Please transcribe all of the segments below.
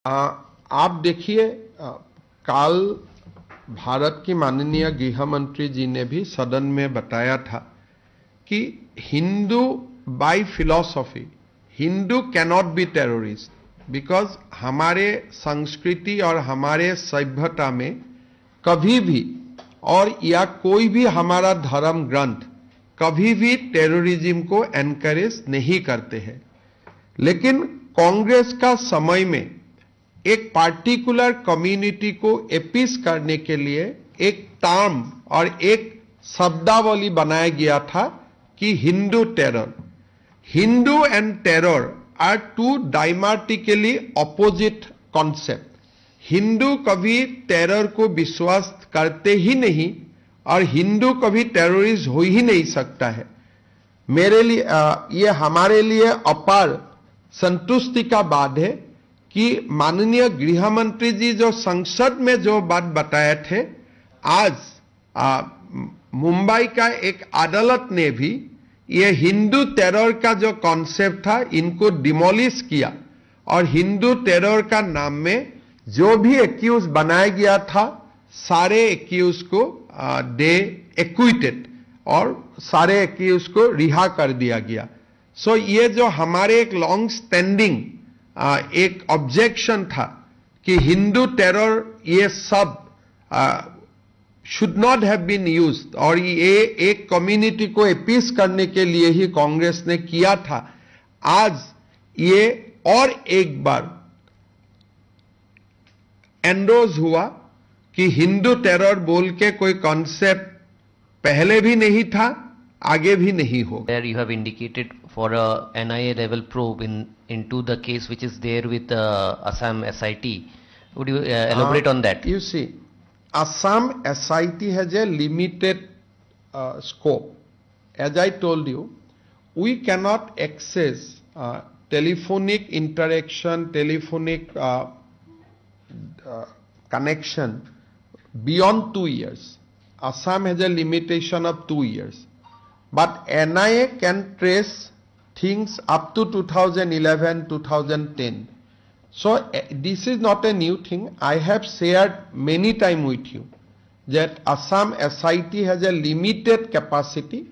आप देखिए कल भारत की माननीय गृह मंत्री जी ने भी सदन में बताया था कि Hindu by philosophy Hindu cannot be terrorist because हमारे संस्कृति और हमारे सभ्यता में कभी भी और या कोई भी हमारा धर्म ग्रंथ कभी भी टेररिज्म को एनकरेज नहीं करते हैं। लेकिन कांग्रेस का समय में एक पार्टिकुलर कम्युनिटी को एपीस करने के लिए एक टर्म और एक शब्दावली बनाया गया था कि Hindu terror. Hindu and terror are two diametrically opposite concept. Hindu कभी टेरर को विश्वास करते ही नहीं और हिंदू कभी टेररिस्ट हो ही नहीं सकता है। मेरे लिए ये हमारे लिए अपार संतुष्टि का बात है कि माननीय गृह मंत्री जी जो संसद में जो बात बताए थे, आज मुंबई का एक अदालत ने भी ये हिंदू टेरर का जो कॉन्सेप्ट था इनको डिमोलिश किया और हिंदू टेरर का नाम में जो भी एक्यूज बनाया गया था सारे एक्यूज को दे एक्विटेड और सारे एक्यूज को रिहा कर दिया गया। सो ये जो हमारे एक लॉन्ग स्टैंडिंग एक ऑब्जेक्शन था कि हिंदू टेरर ये सब should not have been used और ये एक कम्युनिटी को अपीस करने के लिए ही कांग्रेस ने किया था, आज ये और एक बार एंडोज हुआ कि हिंदू टेरर बोल के कोई कॉन्सेप्ट पहले भी नहीं था, आगे भी नहीं होगा। There you have indicated for a NIA level probe into the case which is there with Assam SIT. Would you elaborate on that? You see, Assam SIT has a limited scope. As I told you, we cannot access telephonic interaction, telephonic connection beyond 2 years. Assam has a limitation of 2 years. But NIA can trace things up to 2011, 2010. So this is not a new thing. I have shared many times with you that Assam SIT has a limited capacity,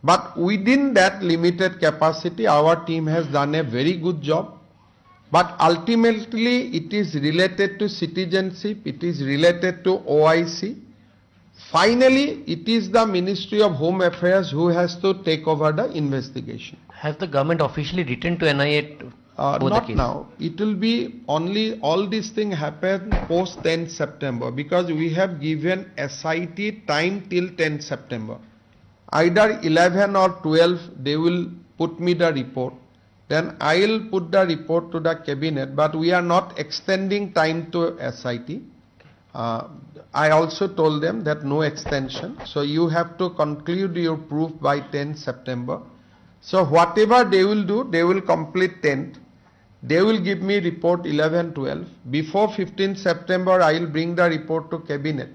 but within that limited capacity our team has done a very good job. But ultimately it is related to citizenship, it is related to OIC. Finally, it is the Ministry of Home Affairs who has to take over the investigation. Has the government officially written to NIA? Not now. It will be only all these things happen post 10 September because we have given SIT time till 10 September. Either 11 or 12 they will put me the report. Then I will put the report to the cabinet, but we are not extending time to SIT. I also told them that no extension. So you have to conclude your proof by 10 September. So whatever they will do, they will complete 10th. They will give me report 11, 12. Before 15 September, I will bring the report to cabinet.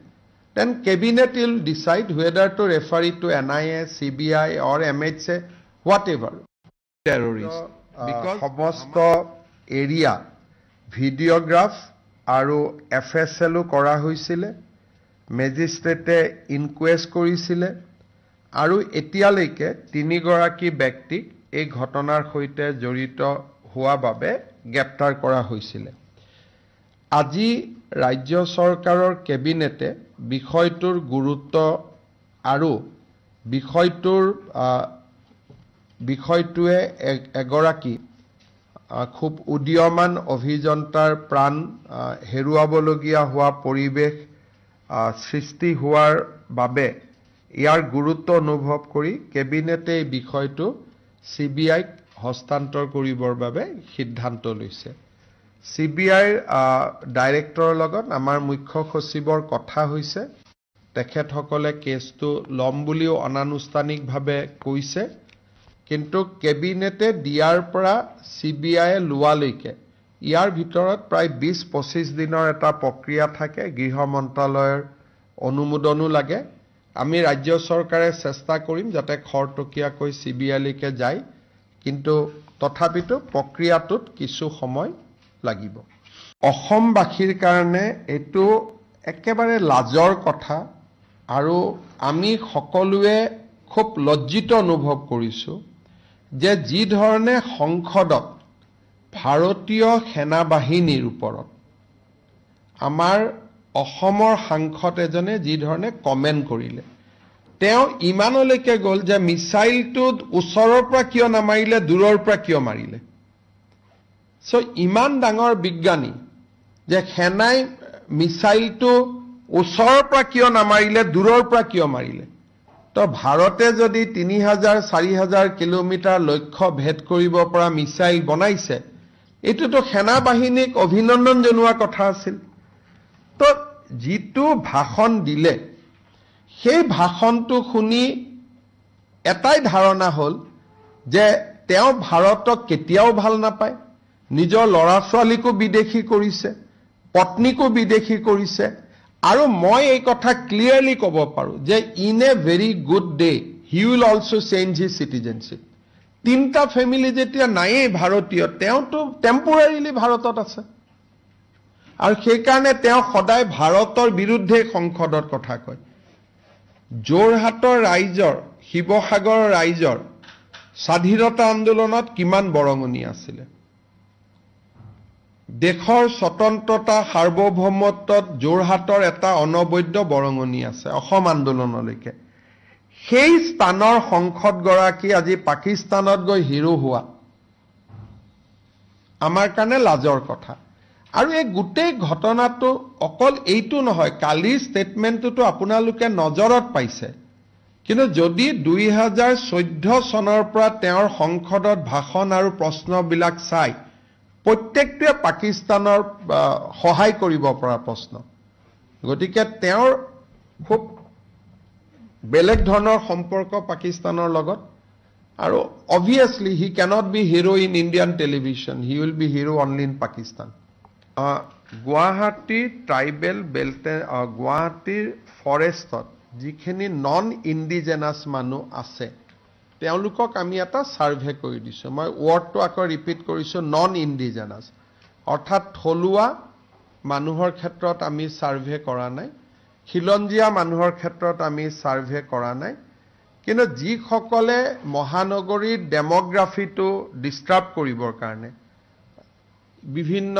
Then cabinet will decide whether to refer it to NIA, CBI or MHA, whatever. Terrorist. Because সমস্ত area videograph আৰু FSLও কৰা হৈছিল, মেজিষ্ট্ৰেটে inquest কৰিছিল আৰু এতিয়ালৈকে 3 গৰাকী ব্যক্তিক এই ঘটনাৰ সৈতে জড়িত হোৱা বাবে গ্ৰেপ্তাৰ কৰা হৈছিল। আজি ৰাজ্য চৰকাৰৰ কেবিনেটে বিষয়টোৰ গুৰুত্ব আৰু বিষয়টোৱে এগৰাকী খুব উদীয়মান অভিযন্তাৰ প্ৰাণ হেৰুৱাবলগীয়া হোৱা পৰিৱেশ সৃষ্টি হোৱাৰ বাবে ইয়াৰ গুৰুত্ব অনুভৱ কৰি কেবিনেটে এই বিষয়টো CBI হস্তান্তৰ কৰিবৰ বাবে সিদ্ধান্ত লৈছে। CBI ডাইৰেক্টৰৰ লগত আমাৰ মুখ্য সচিবৰ কথা হৈছে, তেখেতসকলে কেছটো লম বুলিও অনানুষ্ঠানিকভাৱে কৈছে, কিন্তু কেবিনেটে দিয়াৰ পৰা CBI লোৱালৈকে ইয়াৰ ভিতৰত প্ৰায় 20-25 দিনৰ এটা প্ৰক্ৰিয়া থাকে, গৃহ মন্ত্ৰালয়ৰ অনুমোদনো লাগে। আমি ৰাজ্য চৰকাৰে চেষ্টা কৰিম যাতে খৰতকীয়াকৈ CBI লৈকে যায়, কিন্তু তথাপিতো প্ৰক্ৰিয়াটোত কিছু সময় লাগিব। অসমবাসীৰ কাৰণে এইটো একেবাৰে লাজৰ কথা আৰু আমি সকলোৱে খুব লজ্জিত অনুভৱ কৰিছো যে যি ধৰণে সংসদত ভাৰতীয় সেনাবাহিনীৰ ওপৰত আমাৰ অসমৰ সাংসদ এজনে যি ধৰণে কমেন্ট কৰিলে তেওঁ ইমানলৈকে গ'ল যে মিছাইলটো ওচৰৰ পৰা কিয় নামাৰিলে দূৰৰ পৰা কিয় মাৰিলে সো ইমান ডাঙৰ বিজ্ঞানী যে সেনাই মিছাইলটো ওচৰৰ পৰা কিয় নামাৰিলে দূৰৰ পৰা কিয় মাৰিলে তো ভাৰতে যদি 3000-4000 কিলোমিটাৰ লক্ষ্য ভেদ কৰিব পৰা মিছাইল বনাইছে এটোতো সেনাবাহিনীক অভিনন্দন জনোৱা কথা আছিল তো যিটো ভাষণ দিলে সেই ভাষণটো শুনি এটাই ধাৰণা হল যে তেওঁ ভাৰতক কেতিয়াও ভাল নাপায় নিজৰ লৰা ছোৱালীকো বিদেশী কৰিছে পত্নীকো বিদেশী কৰিছে আৰু মই এই কথা ক্লিয়াৰলি ক'ব পাৰো যে in a very good day he will also change his citizenship তিনটা ফ্যামিলি যেতিয়া নাইয়ে ভাৰতীয় তেওঁটো টেম্পোৰাৰিলি ভাৰতত আছে আৰু সেই কাৰণে তেওঁ সদায় ভাৰতৰ বিৰুদ্ধে সংসদৰ কথা কয় যোৰহাটৰ ৰাইজৰ শিৱসাগৰৰ ৰাইজৰ স্বাধীনতা আন্দোলনত কিমান বৰঙণি আছিল দেশৰ স্বতন্ত্ৰতা সাৰ্বভৌমত্বত যোৰহাটৰ এটা অনবদ্য বৰঙণি আছে অসম আন্দোলনলৈকে সেই স্থানৰ সংসদ গৰাকী আজি পাকিস্তানত গৈ হিৰো হোৱা আমাৰ কাৰণে লাজৰ কথা আৰু এই গোটেই ঘটনাটো অকল এইটো নহয় কালি ষ্টেটমেন্টটো আপোনালোকে নজৰত পাইছে কিন্তু যদি 2014 চনৰ পৰা তেওঁৰ সংসদত ভাষণ আৰু প্ৰশ্নবিলাক চাই প্ৰত্যেকটোৱে পাকিস্তানৰ সহায় কৰিব পৰা প্ৰশ্ন গতিকে তেওঁৰ খুব বেলেগ ধৰণৰ সম্পৰ্ক পাকিস্তানৰ লগত আৰু obviously he cannot be hero in Indian television he will be hero only in Pakistan Guwahati tribal belt গুৱাহাটীৰ ফৰেষ্টত যিখিনি নন ইন্ডিজেনাস মানুহ আছে তেওঁলোকক আমি এটা সাৰ্ভে কৰি দিছো মই ওয়াৰ্ডটো আকৌ ৰিপিট কৰিছো নন ইন্ডিজেনাস অৰ্থাৎ থলুৱা মানুহৰ ক্ষেত্ৰত আমি সাৰ্ভে কৰা নাই খিলঞ্জিয়া মানুহৰ ক্ষেত্ৰত আমি সাৰ্ভে কৰা নাই কিন্তু যি সকলে মহানগৰীৰ ডেমোগ্ৰাফিটো ডিস্টাৰ্ব কৰিবৰ কাৰণে বিভিন্ন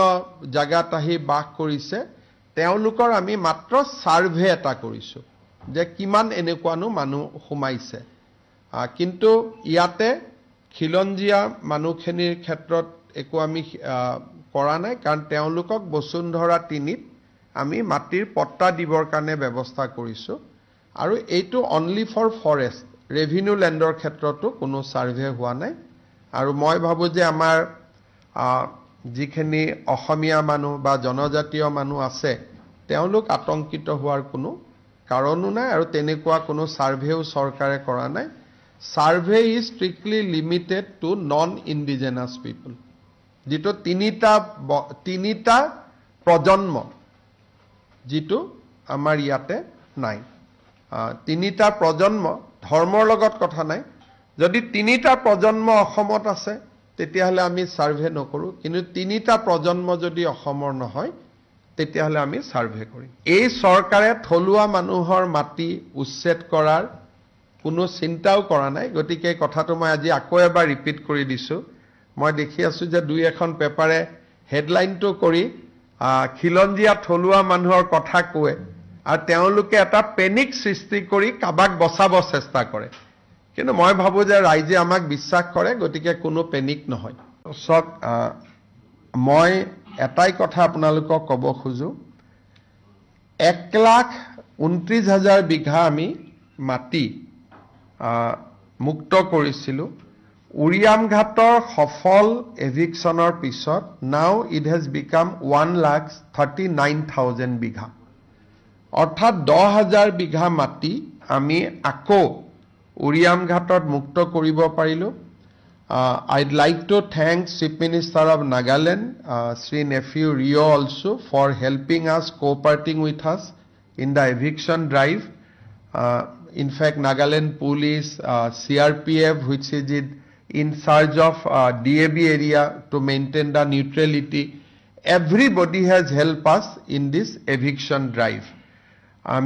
জায়গাত আহি বাস কৰিছে তেওঁলোকৰ আমি মাত্ৰ সাৰ্ভে এটা কৰিছো যে কিমান এনেকুৱানো মানুহ সোমাইছে কিন্তু ইয়াতে খিলঞ্জিয়া মানুহখিনিৰ ক্ষেত্ৰত একো আমি কৰা নাই কাৰণ তেওঁলোকক বসুন্ধৰা 3ত আমি মাটিৰ পট্টা দিবৰ কাৰণে ব্যৱস্থা কৰিছো আৰু এইটো অনলি ফৰ ফৰেষ্ট ৰেভিনিউ ল্যান্ডৰ ক্ষেত্ৰতো কোনো সাৰ্ভে হোৱা নাই আৰু মই ভাবো যে আমাৰ যিখিনি অসমীয়া মানুহ বা জনজাতীয় মানুহ আছে তেওঁলোক আতংকিত হোৱাৰ কোনো কাৰণো নাই আৰু তেনেকুৱা কোনো সাৰ্ভেও চৰকাৰে কৰা নাই survey is strictly limited to non indigenous people যেটো তিনিটা প্ৰজন্ম যেটো আমাৰ ইয়াতে নাই তিনিটা প্ৰজন্ম ধৰ্মৰ লগত কথা নাই যদি তিনিটা প্ৰজন্ম অসমত আছে তেতিয়াহলে আমি সাৰ্ভে নকৰো কিন্তু তিনিটা প্ৰজন্ম যদি অসমৰ নহয় তেতিয়াহলে আমি সাৰ্ভে কৰিম এই চৰকাৰে থলুৱা মানুহৰ মাটি উচ্ছেদ কৰাৰ কোনো চিন্তাও কৰা নাই গতিকে কথাটো মই আজি আকৌ এবাৰ ৰিপিট কৰি দিছো মই দেখি আছো যে দুই এখন পেপাৰে হেডলাইনটো কৰি খিলঞ্জিয়া থলুৱা মানুহৰ কথা কয় আৰু তেওঁলোকে এটা পেনিক সৃষ্টি কৰি কাবাক বচাব চেষ্টা কৰে কিন্তু মই ভাবো যে ৰাইজে আমাক বিশ্বাস কৰে গতিকে কোনো পেনিক নহয় সক মই এটাই কথা আপোনালোকক ক'ব খুজো 1,29,000 বিঘা আমি মাটি মুক্ত কৰিছিলো উৰিয়ামঘাটৰ সফল এভিকশনৰ পিছত নাও ইট হেজ বিকাম 1,39,000 বিঘা অৰ্থাৎ 10,000 বিঘা মাটি আমি আকৌ উৰিয়ামঘাটত মুক্ত কৰিব পাৰিলো I'd like to thank Chief Minister of Nagaland, Sri Nephew Rio also for helping us, cooperating with us in the eviction drive. In fact, Nagaland Police, CRPF, which is in charge of DAB area to maintain the neutrality, everybody has helped us in this eviction drive.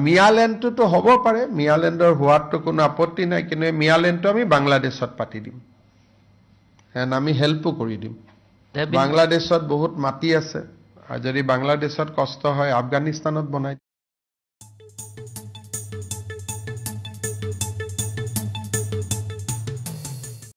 মিয়ালেণ্ডটো হ'ব পাৰে, মিয়ালেণ্ডৰ হোৱাটো কোনো আপত্তি নাই, কিন্তু মিয়ালেণ্ডটো আমি বাংলাদেশত পাতি দিম, আমি হেল্পো কৰি দিম। বাংলাদেশত বহুত মাটি আছে, আৰু যদি বাংলাদেশত কষ্ট হয় আফগানিস্তানত বনাই